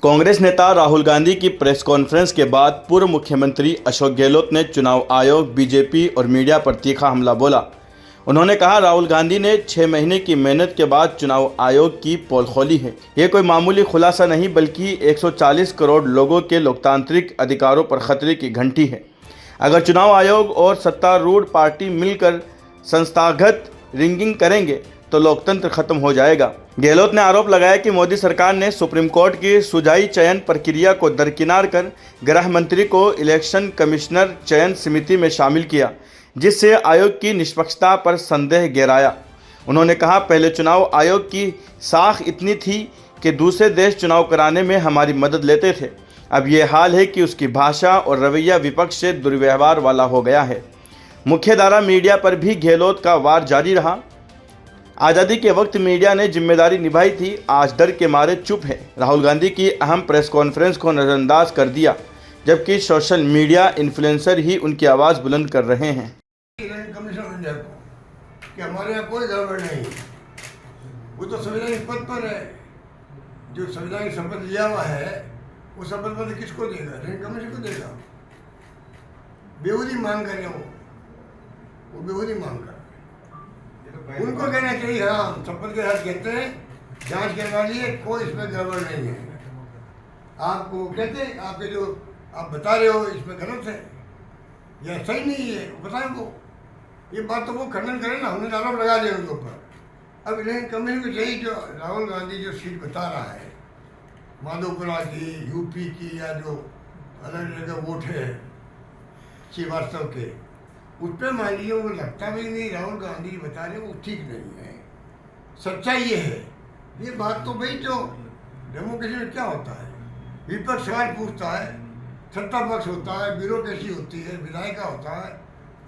कांग्रेस नेता राहुल गांधी की press conference के बाद पूर्व मुख्यमंत्री अशोक गहलोत ने चुनाव आयोग, बीजेपी और मीडिया पर तीखा हमला बोला। उन्होंने कहा, राहुल गांधी ने 6 महीने की मेहनत के बाद चुनाव आयोग की पोल खोली है। ये कोई मामूली खुलासा नहीं बल्कि 140 करोड़ लोगों के लोकतांत्रिक अधिकारों पर खतरे की घंटी है। अगर चुनाव आयोग और सत्तारूढ़ पार्टी मिलकर संस्थागत रिगिंग करेंगे तो लोकतंत्र खत्म हो जाएगा। गहलोत ने आरोप लगाया कि मोदी सरकार ने सुप्रीम कोर्ट की सुझाई चयन प्रक्रिया को दरकिनार कर गृह मंत्री को इलेक्शन कमिश्नर चयन समिति में शामिल किया, जिससे आयोग की निष्पक्षता पर संदेह गहराया। उन्होंने कहा, पहले चुनाव आयोग की साख इतनी थी कि दूसरे देश चुनाव कराने में हमारी मदद लेते थे। अब ये हाल है कि उसकी भाषा और रवैया विपक्ष से दुर्व्यवहार वाला हो गया है। मुख्यधारा मीडिया पर भी गहलोत का वार जारी रहा। आज़ादी के वक्त मीडिया ने जिम्मेदारी निभाई थी, आज डर के मारे चुप है। राहुल गांधी की अहम प्रेस कॉन्फ्रेंस को नज़रअंदाज कर दिया, जबकि सोशल मीडिया इन्फ्लुएंसर ही उनकी आवाज़ बुलंद कर रहे हैं। कमीशन कि हमारे यहाँ कोई गड़बड़ नहीं, वो तो संवैधानिक पद पर है। जो संवैधानिक शपथ लिया हुआ है वो शपथ पत्र किसको देगा? कमीशन को देगा। बेहूदी मांग कर रहे वो बेहूदी मांग कर। उनको कहना चाहिए, हाँ शपथ के साथ कहते हैं जांच करवा लिए, कोई इसमें गड़बड़ नहीं है। आपको कहते हैं आपके जो आप बता रहे हो इसमें गलत है या सही नहीं है, बताएं वो। ये बात तो वो खंडन करें ना, हमने आरोप लगा दिया उनके ऊपर। अब इलेक्शन कमीशन को चाहिए जो राहुल गांधी जो सीट बता रहा है माधोपुरा की, यूपी की, या जो अलग अलग वोट है श्रीवास्तव के, उस पर मान लीजिए वो लगता भी नहीं राहुल गांधी बता रहे वो ठीक नहीं है। सच्चाई ये है, ये बात तो भाई जो डेमोक्रेसी में क्या होता है, विपक्ष सवाल पूछता है, सत्ता पक्ष होता है, ब्यूरोक्रेसी होती है, विधायिका होता है,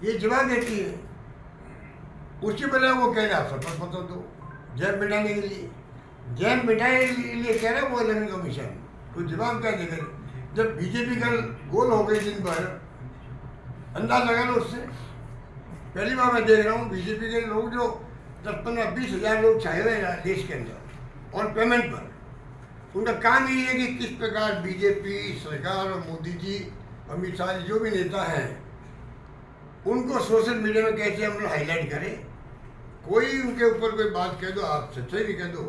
ये जवाब देती है। उसके पहले वो कह रहे आप शपथ पत्र दो, जैब मिटाने के लिए, जैब मिटाने के लिए कह रहे वो इलेक्शन कमीशन कोई जवाब क्या देगा? जब बीजेपी कल गोल हो गई दिन भर, अंदाज लगा लो उससे। पहली बार मैं देख रहा हूँ बीजेपी के लोग जो 10-15-20 हज़ार लोग छाए हुए हैं देश के अंदर और पेमेंट पर। उनका काम ये है कि किस प्रकार बीजेपी सरकार और मोदी जी, अमित शाह जी जो भी नेता हैं, उनको सोशल मीडिया में कैसे हम लोग हाईलाइट करें। कोई उनके ऊपर कोई बात कह दो, आप सच्चाई भी कह दो,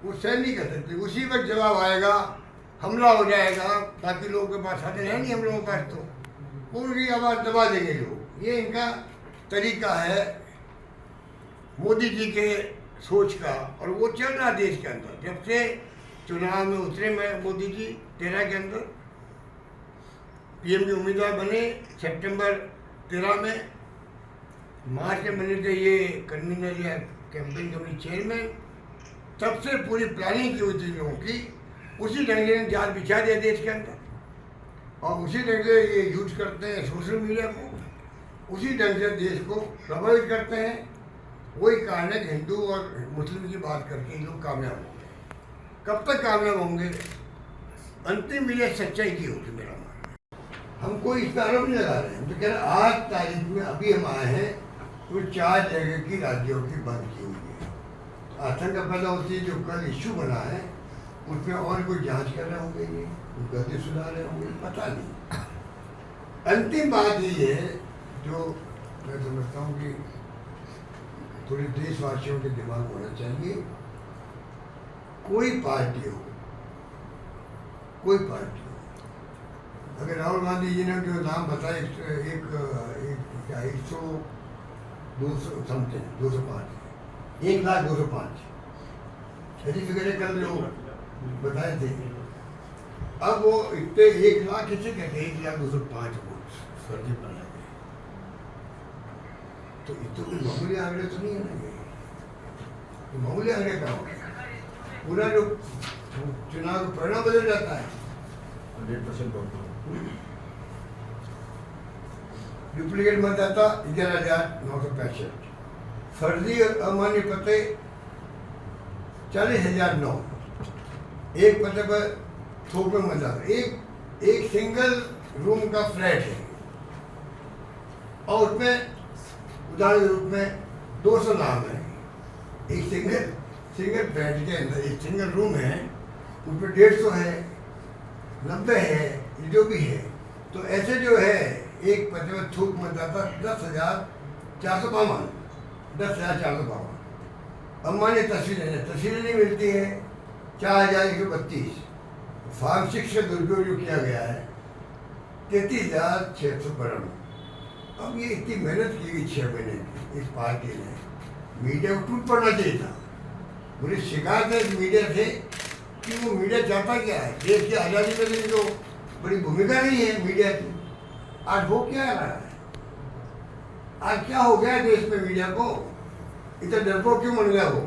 वो सहन नहीं कर सकते। उसी वक्त जवाब आएगा, हमला हो जाएगा, बाकी लोगों के पास साधन है नहीं, हम लोगों के पास तो उनकी आवाज़ दबा देंगे लोग। ये इनका तरीका है मोदी जी के सोच का, और वो चल रहा देश के अंदर। जब से चुनाव में उतरे मैं मोदी जी 13 के अंदर पीएम के उम्मीदवार बने, सितंबर 13 में, मार्च में बने थे ये कन्वीनर या कैंपेन कमेटी चेयरमैन। तब से पूरी प्लानिंग की हुई थी लोगों की, उसी ढंग से जाल बिछा दिया देश के अंदर, और उसी ढंग से ये यूज करते हैं सोशल मीडिया को, उसी ढंग से देश को प्रभावित करते हैं। वही कारण है कि हिंदू और मुस्लिम की बात करके लोग कामयाब होंगे। कब तक कामयाब होंगे? अंतिम मिले सच्चाई की होगी। मेरा मानना, हम कोई इस पर आरोप नहीं लगा रहे हैं, तो कह रहे आज तारीख में अभी हम आए हैं तो 4 जगह की राज्यों की बंद की हुई है। आशंका पैदा होती है जो कल इशू बना है उसमें और कोई जांच कर रहे होंगे, ये गलती सुधार रहे होंगे, पता नहीं। अंतिम बात ये है जो मैं समझता हूँ कि थोड़ी देशवासियों के दिमाग में होना चाहिए। कोई पार्टी हो, अगर राहुल गांधी जी ने जो नाम बताया, एक 205 1,02,05 सर्टिफिकेट कल जो बताए थे, अब वो इतने 1 लाख कैसे कहते हैं, 1,02,05 वोट फर्जी पर लगे। तो ये तो कोई मामूली आंकड़े तो नहीं है ना, ये मामूली आंकड़े का हो गया। पूरा जो चुनाव का परिणाम बदल जाता है। 100% डुप्लीकेट मतदाता 11,965, फर्जी और अमान्य पते 40,009, एक पते पर थोक में मतदाता, एक सिंगल रूम का फ्लैट है और उसमें उदाहरण के रूप में 200 नाम है। एक सिंगल बेड के अंदर एक सिंगल रूम है, उसमें 150 है, 90 है, ये जो भी है, तो ऐसे जो है एक पते में थूक मतदाता 10,452 10,452। अम्बानी तस्वीरें नहीं मिलती है 4,132। फार्म 6 से दुरुपयोग जो किया गया है 33,692। अब ये इतनी मेहनत की गई 6 महीने की इस पार्टी ने, मीडिया को टूट पड़ना चाहिए था। मुझे शिकायत है मीडिया से कि वो मीडिया चाहता क्या है, देश की आज़ादी में भी तो बड़ी भूमिका नहीं है मीडिया की। आज वो क्या रहा है, आज क्या हो गया देश में मीडिया को, इतना डरपोक क्यों बन गया वो?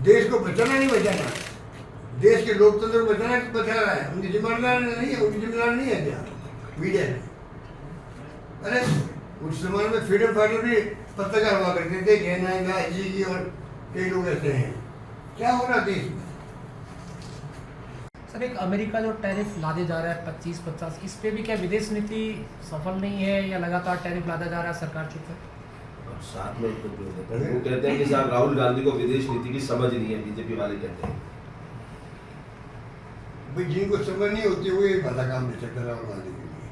देश को बचाना नहीं बचाना, देश के लोकतंत्र को बचाना बचा रहा है, उनकी जिम्मेदारी नहीं है, उनकी जिम्मेदारी नहीं है क्या मीडिया की? अरे उस समय में फ्रीडम फाइटर भी पत्रकार हुआ करते थे, जयनायका जी की और कई लोग ऐसे हैं। क्या हो रहा देश में? सर, एक अमेरिका जो टैरिफ लादे जा रहा है 25-50, इस पे भी क्या विदेश नीति सफल नहीं है या लगातार टैरिफ लादा जा रहा है, सरकार चुप है? और साथ में उनको जोड़ देते हैं, वो कहते हैं कि साहब राहुल गांधी को विदेश नीति की समझ नहीं है, बीजेपी वाले कहते हैं। भाई जिनको समझ नहीं होती वो ये भला काम दे सकता राहुल गांधी के लिए।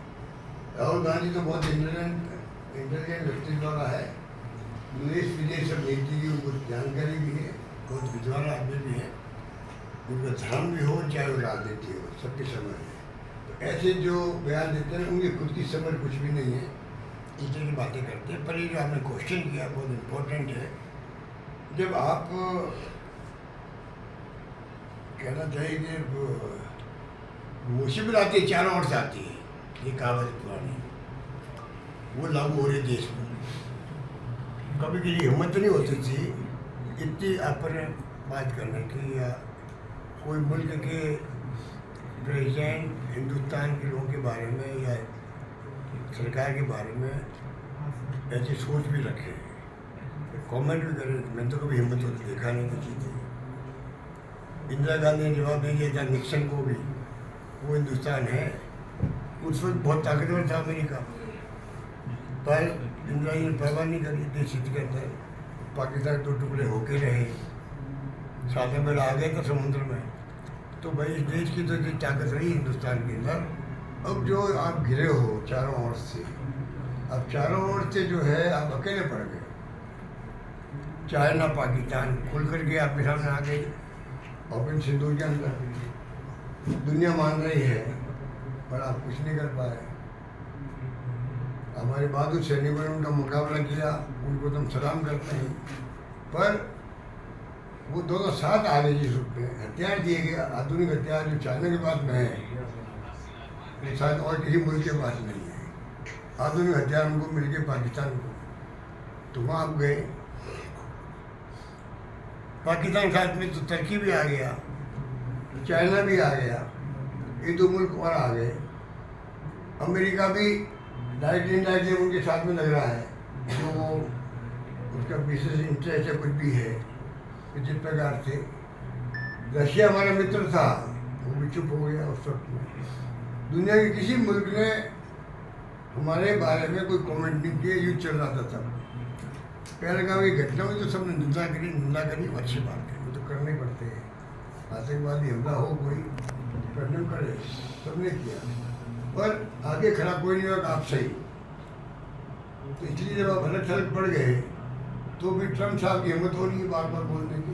राहुल गांधी तो बहुत इंटेलिजेंट व्यक्ति द्वारा है, देश विदेश सब नीति की उनको जानकारी भी है, बहुत विद्वान आदमी भी है, उनका धर्म भी हो चाहे वो राजनीति हो, सबकी समझ है। तो ऐसे जो बयान देते हैं उनकी खुद की समझ कुछ भी नहीं है, इस तरह की बातें करते हैं। पर ये जो आपने क्वेश्चन किया बहुत इम्पोर्टेंट है। जब आप कहना चाहिए कि मुसीबत आती है चारों ओर से आती है, ये कहावत पुरानी, वो लागू हो रही देश में। कभी किसी हिम्मत नहीं होती थी इतनी आप पर बात करने की, या कोई मुल्क के प्रेसिडेंट हिंदुस्तान के लोगों के बारे में या सरकार के बारे में ऐसी सोच भी रखे, कमेंट भी करे। मैंने तो कभी हिम्मत होती देखा नहीं किसी थी। इंदिरा गांधी ने जवाब दे दिया था निक्सन को भी, वो हिंदुस्तान है। उस वक्त बहुत ताकतवर था अमेरिका, पर इंदिरा जी ने परवाह नहीं करी देश हित के अंदर। पाकिस्तान 2 टुकड़े होके रहे, 7 में आ गए तो समुद्र में। तो भाई इस देश की तो इतनी ताकत रही हिंदुस्तान के अंदर। अब जो आप घिरे हो चारों ओर से, अब चारों ओर से जो है आप अकेले पड़ गए। चाइना पाकिस्तान खुल करके आपके सामने आ गई ऑपरेशन सिंधु के अंदर, दुनिया मान रही है, पर आप कुछ नहीं कर पाए। हमारे बहादुर सैनिकों ने उनका मुकाबला किया, उनको तो हम सलाम करते हैं, पर वो दोनों साथ आ गए जिस रूप में हथियार दिए गए, आधुनिक हथियार जो चाइना के पास में है, वो शायद और किसी मुल्क के पास नहीं है। आधुनिक हथियार उनको मिल गए पाकिस्तान को, तो वहाँ आप गए। पाकिस्तान के साथ में तो तुर्की भी आ गया, चाइना भी आ गया, ये 2 मुल्क और आ गए। अमेरिका भी डायरेक्टली उनके साथ में लग रहा है, जो उसका बिजनेस इंटरेस्ट है कुछ भी है। जिस प्रकार से रशिया हमारा मित्र था, वो भी चुप हो गया उस वक्त में। दुनिया के किसी मुल्क ने हमारे बारे में कोई कमेंट नहीं किया, युद्ध चल रहा था तब। पहलगाम की घटना में तो सबने निंदा करी, अच्छी बात है, वो तो करने ही पड़ते हैं। आतंकवादी हमला हो कोई करने करे, सबने किया, पर आगे खड़ा कोई नहीं होगा आप सही। तो इसलिए जब आप अलग थलग पड़ गए तो भी ट्रम्प साहब की हिम्मत हो रही है बार बार बोलने की।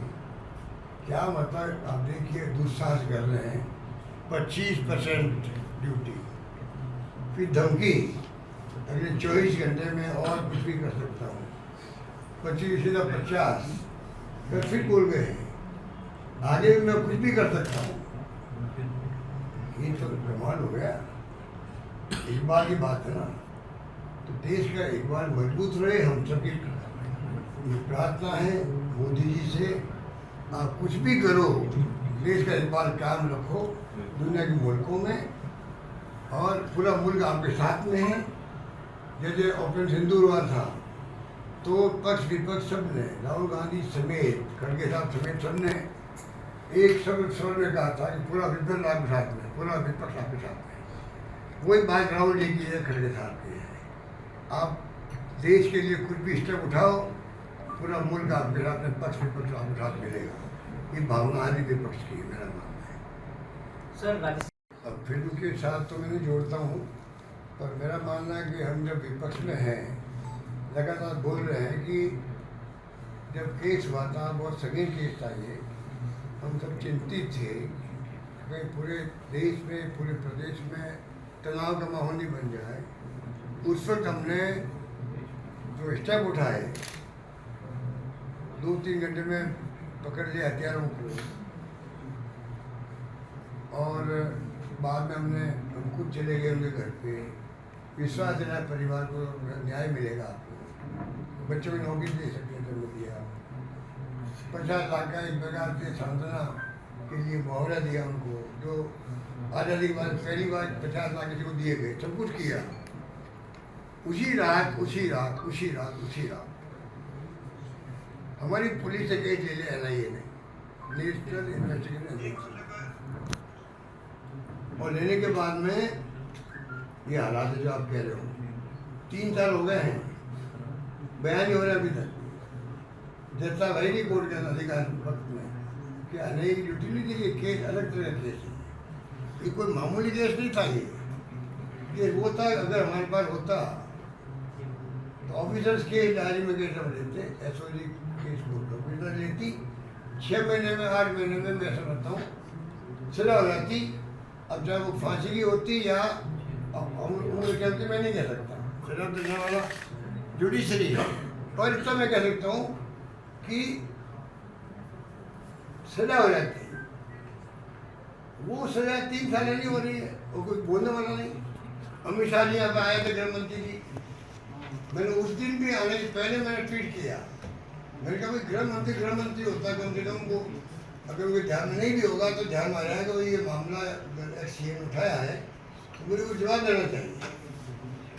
क्या मतलब आप देखिए, दुस्साहस कर रहे हैं, 25% ड्यूटी, फिर धमकी अगले 24 घंटे में और कुछ भी कर सकता हूँ, 25 सीधा 50, फिर बोल गए आगे भी मैं कुछ भी कर सकता हूँ। ये तो कमाल हो गया। एक बार की बात है ना, तो देश का एक बार मजबूत रहे। हम सबकी ये प्रार्थना है मोदी जी से, आप कुछ भी करो, देश का एक बार काम रखो दुनिया के मुल्कों में, और पूरा मुल्क आपके साथ में है। जैसे ऑपरेशन सिंदूर हुआ था, तो पक्ष विपक्ष सब ने, राहुल गांधी समेत, खड़गे साहब समेत सब ने एक स्वर में कहा था कि पूरा विपक्ष आपके साथ में, पूरा विपक्ष आपके साथ में। वही बात राहुल जी की है, खड़गे साहब की है। आप देश के लिए कुछ भी स्टेप उठाओ, पूरा मुल्क आपके साथ में, पक्ष विपक्ष आपके साथ मिलेगा। ये भावना आज भी विपक्ष की, मेरा मानना है। सर अब फिर उनके साथ तो मैं नहीं जोड़ता हूँ, पर मेरा मानना है कि हम जब विपक्ष में हैं, लगातार बोल रहे हैं कि जब केस हुआ था, बहुत संगीन केस था ये, हम सब चिंतित थे कि पूरे देश में, पूरे प्रदेश में तनाव का माहौल नहीं बन जाए। उस वक्त हमने जो स्टेप उठाए, 2-3 घंटे में पकड़ लिया हथियारों को, और बाद में हम खुद चले गए उनके घर पे, विश्वास दिलाया परिवार को न्याय मिलेगा आपको, बच्चों की नौकरी दे सकते हैं, तो दिया 50 लाख का एक प्रकार से सांत्वना के लिए मुआवजा दिया उनको, जो आज़ादी के बाद पहली बार 50 लाख किसी को दिए गए, सब कुछ किया। उसी रात हमारी पुलिस से केस ले लिया NIA ने, नेशनल इन्वेस्टिगेशन एजेंसी, और लेने के बाद में ये हालात है जो आप कह रहे हो। 3 साल हो गए हैं, बयान नहीं हो रहा अभी तक। जैसा भाई नहीं कोर्ट के अधिकार वक्त में क्या नहीं ड्यूटी नहीं दी, ये केस अलग तरह का केस है, ये कोई मामूली केस नहीं था। ये वो था, अगर हमारे पास होता तो ऑफिसर्स केस डायरी में केस हम लेते, SOG केस कोर्ट ऑफिसर लेती, 6 महीने में 8 महीने में मैं समझता हूँ सजा हो जाती। अब चाहे वो फांसी की होती या उम्र के होती, मैं नहीं कह सकता, सजा देने वाला जुडिशरी है, पर इतना मैं कह सकता हूँ कि सजा हो जाती है। वो सजा 3 साल नहीं हो रही है, वो कोई बोलने वाला नहीं। अमित शाह जी यहाँ पे आए थे, गृह मंत्री जी, मैंने उस दिन भी आने से पहले मैंने ट्वीट किया, मैंने कहा भाई गृह मंत्री होता है, कम से कम वो अगर उनके ध्यान में नहीं भी होगा तो ध्यान में आ जाएगा कि ये मामला CM उठाया है, तो मुझे कुछ जवाब देना चाहिए।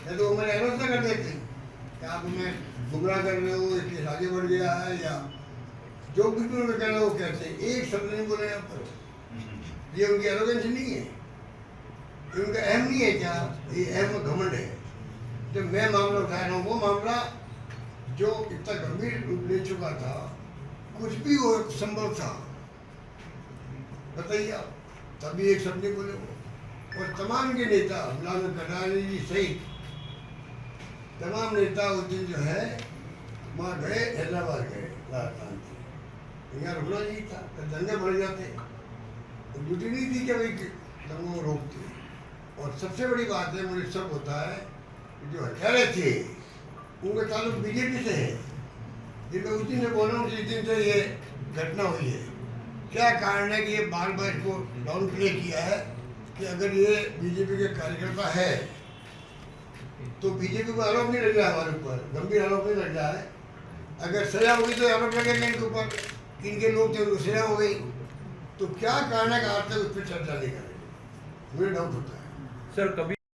या तो वो मैंने आलोचना कर देते कि आप हमें गुमराह कर रहे हो, ये केस आगे बढ़ गया है, या जो कुछ भी उन्होंने कहना वो कहते हैं, एक शब्द नहीं बोले यहाँ पर। ये उनकी एरोगेंस नहीं है, ये उनका अहम नहीं है क्या, ये अहम घमंड है। जब मैं मामला उठाया रहा हूँ, वो मामला जो इतना गंभीर रूप ले चुका था, कुछ भी वो संभव था, बताइए आप, तभी एक शब्द नहीं बोले वो। और तमाम के नेता, लालू कटारिया जी सहित तमाम नेता उस दिन जो है वहाँ गए, हैदराबाद गए, राजस्थान से, यहाँ रुकना नहीं था, तो दंगे बढ़ जाते, तो ड्यूटी नहीं थी कि भाई दंगों को रोकते। और सबसे बड़ी बात है, मुझे सब होता है, जो हथियारे थे उनका ताल्लुक BJP से है। जिनका उस दिन से बोल रहा हूँ, जिस दिन से ये घटना हुई है, क्या कारण है कि ये बार बार इसको डाउन प्ले किया है कि अगर ये BJP के कार्यकर्ता है तो BJP को आरोप नहीं लग रहा है, हमारे ऊपर गंभीर आरोप नहीं लग रहा है। अगर सजा होगी तो आरोप लगेगा इनके ऊपर, इनके लोग थे, उनको सजा हो गई, तो क्या कारण है कि आज तक उस पर चर्चा नहीं करेंगे, मुझे डाउट होता है। सर कभी